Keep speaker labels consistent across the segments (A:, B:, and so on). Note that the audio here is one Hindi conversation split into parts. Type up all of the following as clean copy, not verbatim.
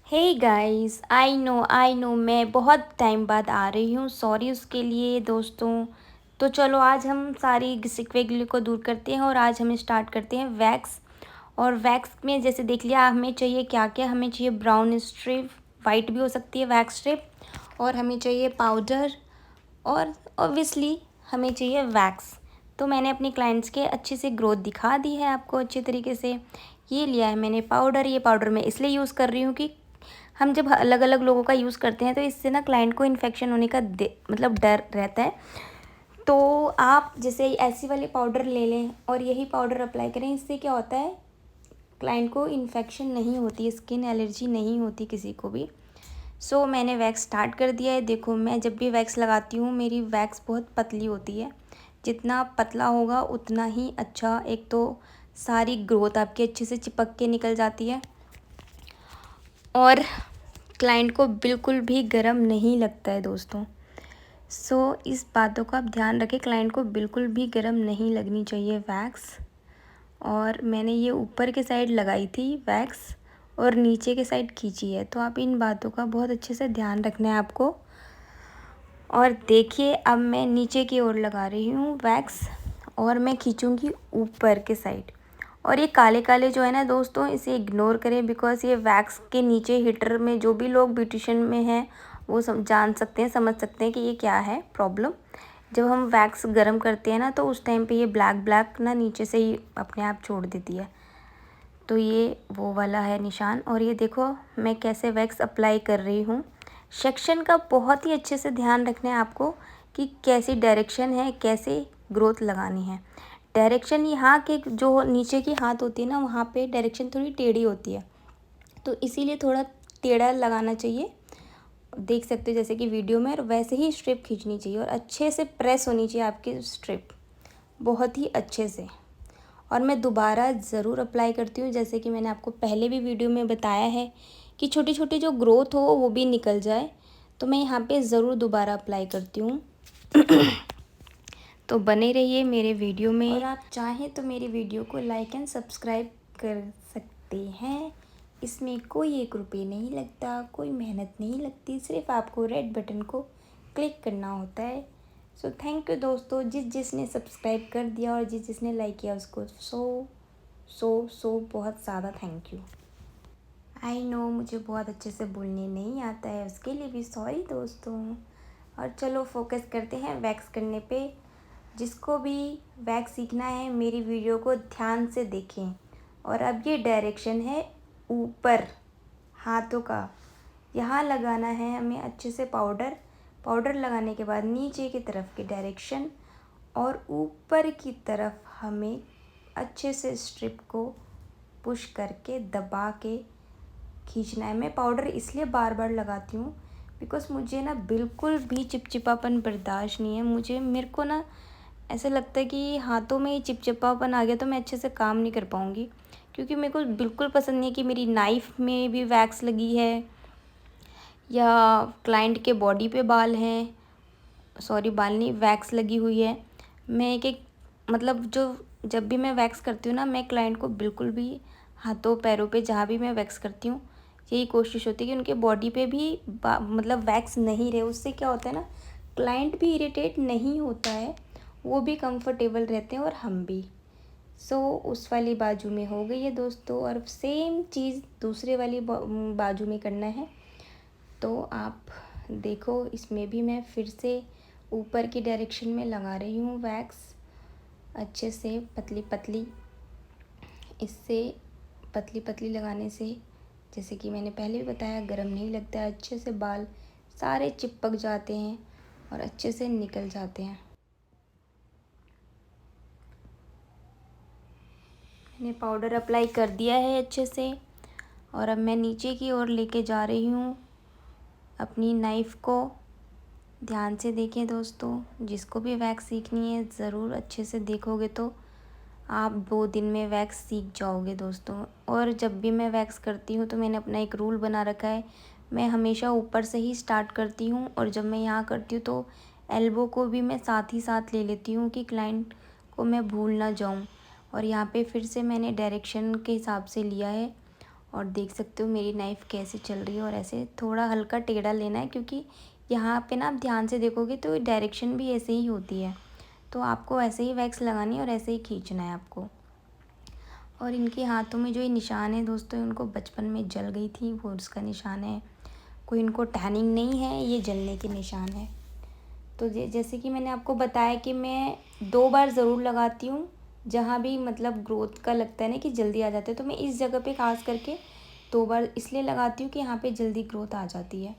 A: हे गाइस, आई नो मैं बहुत टाइम बाद आ रही हूँ, सॉरी उसके लिए दोस्तों। तो चलो आज हम सारी सिकवे को दूर करते हैं और आज हम स्टार्ट करते हैं वैक्स। और वैक्स में जैसे देख लिया हमें चाहिए क्या क्या, हमें चाहिए ब्राउन स्ट्रिप, वाइट भी हो सकती है वैक्स स्ट्रिप, और हमें चाहिए पाउडर, और ऑब्वियसली हमें चाहिए वैक्स। तो मैंने अपने क्लाइंट्स के अच्छे से ग्रोथ दिखा दी है आपको अच्छे तरीके से। ये लिया है मैंने पाउडर, ये पाउडर मैं इसलिए यूज़ कर रही हूँ कि हम जब अलग अलग लोगों का यूज़ करते हैं तो इससे ना क्लाइंट को इन्फेक्शन होने का मतलब डर रहता है। तो आप जैसे ऐसी वाली पाउडर ले लें और यही पाउडर अप्लाई करें, इससे क्या होता है क्लाइंट को इन्फेक्शन नहीं होती, स्किन एलर्जी नहीं होती किसी को भी। सो मैंने वैक्स स्टार्ट कर दिया है। देखो मैं जब भी वैक्स लगाती हूँ मेरी वैक्स बहुत पतली होती है, जितना पतला होगा उतना ही अच्छा। एक तो सारी ग्रोथ आपकी अच्छे से चिपक के निकल जाती है और क्लाइंट को बिल्कुल भी गर्म नहीं लगता है दोस्तों। सो इस बातों का आप ध्यान रखें, क्लाइंट को बिल्कुल भी गर्म नहीं लगनी चाहिए वैक्स। और मैंने ये ऊपर के साइड लगाई थी वैक्स और नीचे के साइड खींची है, तो आप इन बातों का बहुत अच्छे से ध्यान रखना है आपको। और देखिए अब मैं नीचे की ओर लगा रही हूँ वैक्स और मैं खींचूँगी ऊपर के साइड। और ये काले काले जो है ना दोस्तों, इसे इग्नोर करें बिकॉज़ ये वैक्स के नीचे हीटर में जो भी लोग ब्यूटिशियन में हैं वो जान सकते हैं, समझ सकते हैं कि ये क्या है प्रॉब्लम। जब हम वैक्स गर्म करते हैं ना तो उस टाइम पे ये ब्लैक ब्लैक ना नीचे से ही अपने आप छोड़ देती है। तो ये वो वाला है निशान। और ये देखो मैं कैसे वैक्स अप्लाई कर रही हूँ। सेक्शन का बहुत ही अच्छे से ध्यान रखना है आपको कि कैसी डायरेक्शन है, कैसे ग्रोथ लगानी है। डायरेक्शन यहाँ के जो नीचे की हाथ होती है ना, वहाँ पे डायरेक्शन थोड़ी टेढ़ी होती है, तो इसीलिए थोड़ा टेढ़ा लगाना चाहिए। देख सकते हो जैसे कि वीडियो में, और वैसे ही स्ट्रिप खींचनी चाहिए और अच्छे से प्रेस होनी चाहिए आपकी स्ट्रिप, बहुत ही अच्छे से। और मैं दोबारा ज़रूर अप्लाई करती हूँ, जैसे कि मैंने आपको पहले भी वीडियो में बताया है कि छोटी छोटी जो ग्रोथ हो वो भी निकल जाए, तो मैं यहाँ पे ज़रूर दोबारा अप्लाई करती हूँ। तो बने रहिए मेरे वीडियो में, और आप चाहें तो मेरी वीडियो को लाइक एंड सब्सक्राइब कर सकते हैं। इसमें कोई 1 रुपये नहीं लगता, कोई मेहनत नहीं लगती, सिर्फ आपको रेड बटन को क्लिक करना होता है। सो थैंक यू दोस्तों, जिसने सब्सक्राइब कर दिया और जिसने लाइक किया उसको सो बहुत ज़्यादा थैंक यू। आई नो मुझे बहुत अच्छे से बोलने नहीं आता है, उसके लिए भी सॉरी दोस्तों। और चलो फोकस करते हैं वैक्स करने पे। जिसको भी वैक्स सीखना है मेरी वीडियो को ध्यान से देखें। और अब ये डायरेक्शन है ऊपर हाथों का, यहाँ लगाना है हमें अच्छे से पाउडर। पाउडर लगाने के बाद नीचे की तरफ की डायरेक्शन और ऊपर की तरफ हमें अच्छे से स्ट्रिप को पुश करके दबा के खींचना है। मैं पाउडर इसलिए बार बार लगाती हूँ बिकॉज़ मुझे ना बिल्कुल भी चिपचिपापन बर्दाश्त नहीं है। मेरे को ना ऐसा लगता है कि हाथों में चिपचिपापन आ गया तो मैं अच्छे से काम नहीं कर पाऊँगी, क्योंकि मेरे को बिल्कुल पसंद नहीं है कि मेरी नाइफ़ में भी वैक्स लगी है या क्लाइंट के बॉडी पे बाल हैं, सॉरी बाल नहीं, वैक्स लगी हुई है। मैं एक एक मतलब जो जब भी मैं वैक्स करती हूँ ना, मैं क्लाइंट को बिल्कुल भी हाथों पैरों पे जहाँ भी मैं वैक्स करती हूँ यही कोशिश होती है कि उनके बॉडी पे भी मतलब वैक्स नहीं रहे। उससे क्या होता है ना, क्लाइंट भी इरिटेट नहीं होता है, वो भी कंफर्टेबल रहते हैं और हम भी। सो उस वाली बाजू में हो गई है दोस्तों, और सेम चीज़ दूसरे वाली बाजू में करना है। तो आप देखो इसमें भी मैं फिर से ऊपर की डायरेक्शन में लगा रही हूँ वैक्स अच्छे से, पतली पतली। इससे पतली पतली लगाने से जैसे कि मैंने पहले भी बताया गरम नहीं लगता है, अच्छे से बाल सारे चिपक जाते हैं और अच्छे से निकल जाते हैं। मैंने पाउडर अप्लाई कर दिया है अच्छे से, और अब मैं नीचे की ओर लेके जा रही हूँ अपनी नाइफ़ को। ध्यान से देखें दोस्तों, जिसको भी वैक्स सीखनी है ज़रूर अच्छे से देखोगे तो आप 2 दिन में वैक्स सीख जाओगे दोस्तों। और जब भी मैं वैक्स करती हूँ तो मैंने अपना एक रूल बना रखा है, मैं हमेशा ऊपर से ही स्टार्ट करती हूँ, और जब मैं यहाँ करती हूँ तो एल्बो को भी मैं साथ ही साथ ले लेती हूँ कि क्लाइंट को मैं भूल ना जाऊँ। और यहाँ पे फिर से मैंने डायरेक्शन के हिसाब से लिया है और देख सकते हो मेरी नाइफ़ कैसे चल रही है। और ऐसे थोड़ा हल्का टेढ़ा लेना है, क्योंकि यहाँ पे ना आप ध्यान से देखोगे तो डायरेक्शन भी ऐसे ही होती है। तो आपको ऐसे ही वैक्स लगानी है और ऐसे ही खींचना है आपको। और इनके हाथों में जो ये निशान है दोस्तों, उनको बचपन में जल गई थी, वो उसका निशान है। कोई इनको टैनिंग नहीं है, ये जलने के निशान है। तो जैसे कि मैंने आपको बताया कि मैं 2 बार ज़रूर लगाती हूँ, जहाँ भी मतलब ग्रोथ का लगता है ना कि जल्दी आ जाते हैं, तो मैं इस जगह पे ख़ास करके 2 बार इसलिए लगाती हूँ कि यहाँ पे जल्दी ग्रोथ आ जाती है।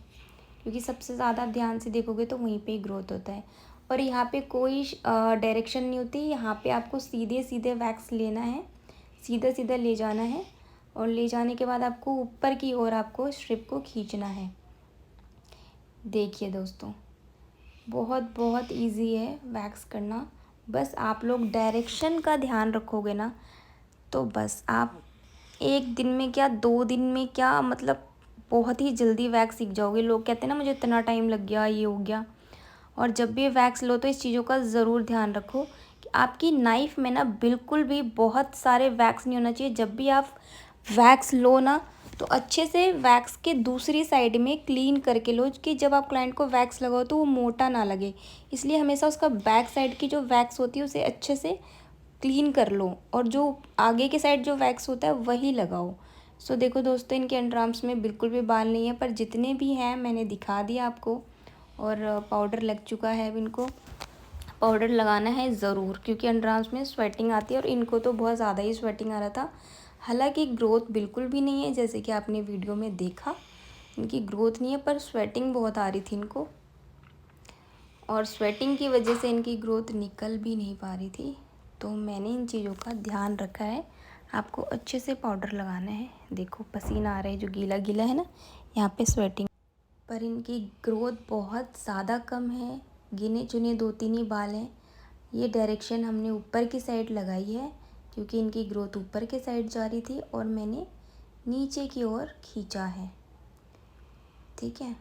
A: क्योंकि सबसे ज़्यादा ध्यान से देखोगे तो वहीं पे ही ग्रोथ होता है। और यहाँ पे कोई डायरेक्शन नहीं होती, यहाँ पे आपको सीधे सीधे वैक्स लेना है, सीधा सीधा ले जाना है। और ले जाने के बाद आपको ऊपर की ओर आपको स्ट्रिप को खींचना है। देखिए दोस्तों, बहुत बहुत इजी है वैक्स करना। बस आप लोग डायरेक्शन का ध्यान रखोगे ना, तो बस आप 1 दिन में क्या 2 दिन में क्या, मतलब बहुत ही जल्दी वैक्स सीख जाओगे। लोग कहते हैं ना मुझे इतना टाइम लग गया, ये हो गया। और जब भी वैक्स लो तो इस चीज़ों का ज़रूर ध्यान रखो कि आपकी नाइफ़ में ना बिल्कुल भी बहुत सारे वैक्स नहीं होना चाहिए। जब भी आप वैक्स लो ना, तो अच्छे से वैक्स के दूसरी साइड में क्लीन करके लो, कि जब आप क्लाइंट को वैक्स लगाओ तो वो मोटा ना लगे। इसलिए हमेशा उसका बैक साइड की जो वैक्स होती है उसे अच्छे से क्लीन कर लो, और जो आगे के साइड जो वैक्स होता है वही लगाओ। सो देखो दोस्तों, इनके अंडरआर्म्स में बिल्कुल भी बाल नहीं है, पर जितने भी हैं मैंने दिखा दिया आपको। और पाउडर लग चुका है। अब इनको पाउडर लगाना है ज़रूर, क्योंकि अंडरआर्म्स में स्वेटिंग आती है और इनको तो बहुत ज़्यादा ही स्वेटिंग आ रहा था। हालांकि ग्रोथ बिल्कुल भी नहीं है, जैसे कि आपने वीडियो में देखा इनकी ग्रोथ नहीं है, पर स्वेटिंग बहुत आ रही थी इनको। और स्वेटिंग की वजह से इनकी ग्रोथ निकल भी नहीं पा रही थी। तो मैंने इन चीज़ों का ध्यान रखा है। आपको अच्छे से पाउडर लगाना है। देखो पसीना आ रहा है, जो गीला गीला है ना, यहाँ पे स्वेटिंग। पर इनकी ग्रोथ बहुत ज़्यादा कम है, गिने चुने 2-3 ही बाल हैं। ये डायरेक्शन हमने ऊपर की साइड लगाई है, क्योंकि इनकी ग्रोथ ऊपर के साइड जा रही थी और मैंने नीचे की ओर खींचा है। ठीक है,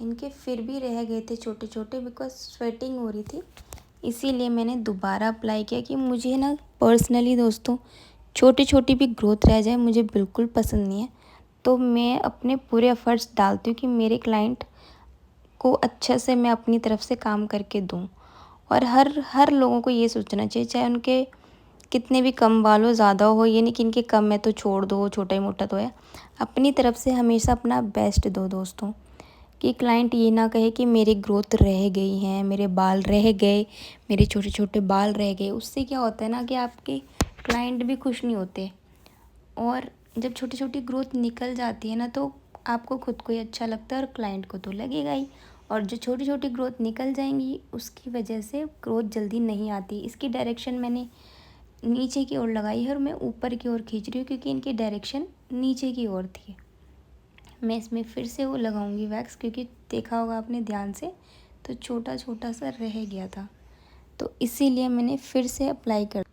A: इनके फिर भी रह गए थे छोटे छोटे, बिकॉज स्वेटिंग हो रही थी, इसीलिए मैंने दोबारा अप्लाई किया। कि मुझे ना पर्सनली दोस्तों, छोटी छोटी भी ग्रोथ रह जाए मुझे बिल्कुल पसंद नहीं है। तो मैं अपने पूरे एफर्ट्स डालती हूँ कि मेरे क्लाइंट को अच्छे से मैं अपनी तरफ से काम करके दूँ। और हर हर लोगों को ये सोचना चाहिए, चाहे उनके कितने भी कम बाल हो, ज़्यादा हो, ये नहीं कि इनके कम है तो छोड़ दो, छोटा ही मोटा तो है। अपनी तरफ से हमेशा अपना बेस्ट दो दोस्तों, कि क्लाइंट ये ना कहे कि मेरी ग्रोथ रह गई है, मेरे बाल रह गए, मेरे छोटे छोटे बाल रह गए। उससे क्या होता है ना कि आपके क्लाइंट भी खुश नहीं होते। और जब छोटी छोटी ग्रोथ निकल जाती है ना, तो आपको खुद को ही अच्छा लगता है और क्लाइंट को तो लगेगा ही। और जो छोटी छोटी ग्रोथ निकल जाएंगी उसकी वजह से ग्रोथ जल्दी नहीं आती। इसकी डायरेक्शन मैंने नीचे की ओर लगाई है और मैं ऊपर की ओर खींच रही हूँ, क्योंकि इनकी डायरेक्शन नीचे की ओर थी। मैं इसमें फिर से वो लगाऊंगी वैक्स, क्योंकि देखा होगा आपने ध्यान से तो छोटा छोटा सा रह गया था, तो इसीलिए मैंने फिर से अप्लाई कर।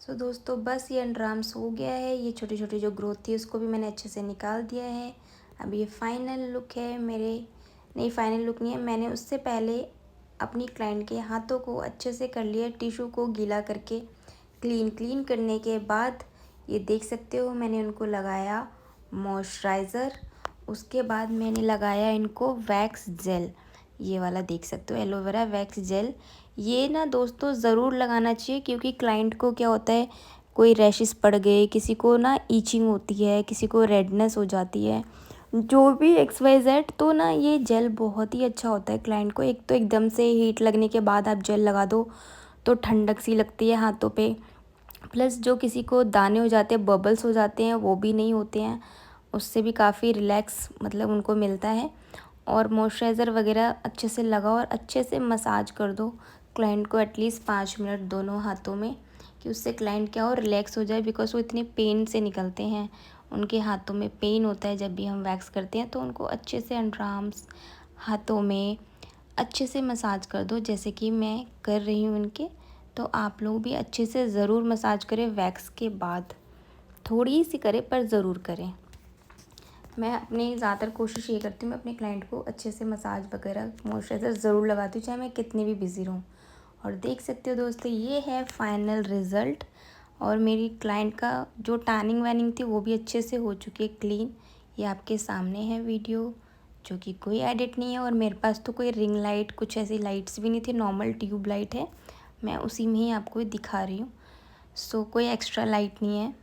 A: सो दोस्तों, बस ये अंडरआर्म्स हो गया है। ये छोटी छोटी जो ग्रोथ थी उसको भी मैंने अच्छे से निकाल दिया है। अब ये फाइनल लुक है मेरे। नहीं, फाइनल लुक नहीं है, मैंने उससे पहले अपनी क्लाइंट के हाथों को अच्छे से कर लिया, टिश्यू को गीला करके क्लीन करने के बाद ये देख सकते हो मैंने उनको लगाया मॉइस्चराइज़र। उसके बाद मैंने लगाया इनको वैक्स जेल, ये वाला देख सकते हो एलोवेरा वैक्स जेल। ये ना दोस्तों ज़रूर लगाना चाहिए, क्योंकि क्लाइंट को क्या होता है, कोई रैशेस पड़ गए, किसी को ना ईचिंग होती है, किसी को रेडनेस हो जाती है, जो भी XYZ। तो ना ये जेल बहुत ही अच्छा होता है क्लाइंट को। एक तो एकदम से हीट लगने के बाद आप जेल लगा दो तो ठंडक सी लगती है हाथों पे, प्लस जो किसी को दाने हो जाते हैं, बबल्स हो जाते हैं, वो भी नहीं होते हैं। उससे भी काफ़ी रिलैक्स मतलब उनको मिलता है। और मॉइस्चराइज़र वगैरह अच्छे से लगाओ और अच्छे से मसाज कर दो क्लाइंट को एटलीस्ट 5 मिनट दोनों हाथों में, कि उससे क्लाइंट क्या हो, रिलैक्स हो जाए। बिकॉज वो इतने पेन से निकलते हैं, उनके हाथों में पेन होता है जब भी हम वैक्स करते हैं। तो उनको अच्छे से अंडरआर्म्स, हाथों में अच्छे से मसाज कर दो, जैसे कि मैं कर रही हूँ उनके। तो आप लोग भी अच्छे से ज़रूर मसाज करें वैक्स के बाद, थोड़ी सी करें पर ज़रूर करें। मैं अपनी ज़्यादातर कोशिश ये करती हूँ, मैं अपने क्लाइंट को अच्छे से मसाज वगैरह मॉइस्चराइज़र ज़रूर लगाती हूँ, चाहे मैं कितनी भी बिज़ी रहूँ। और देख सकते हो दोस्तों, ये है फाइनल रिज़ल्ट। और मेरी क्लाइंट का जो टैनिंग वैनिंग थी वो भी अच्छे से हो चुकी है क्लीन। ये आपके सामने है वीडियो, जो कि कोई एडिट नहीं है। और मेरे पास तो कोई रिंग लाइट कुछ ऐसी लाइट्स भी नहीं थी, नॉर्मल ट्यूब लाइट है, मैं उसी में ही आपको दिखा रही हूँ। सो कोई एक्स्ट्रा लाइट नहीं है।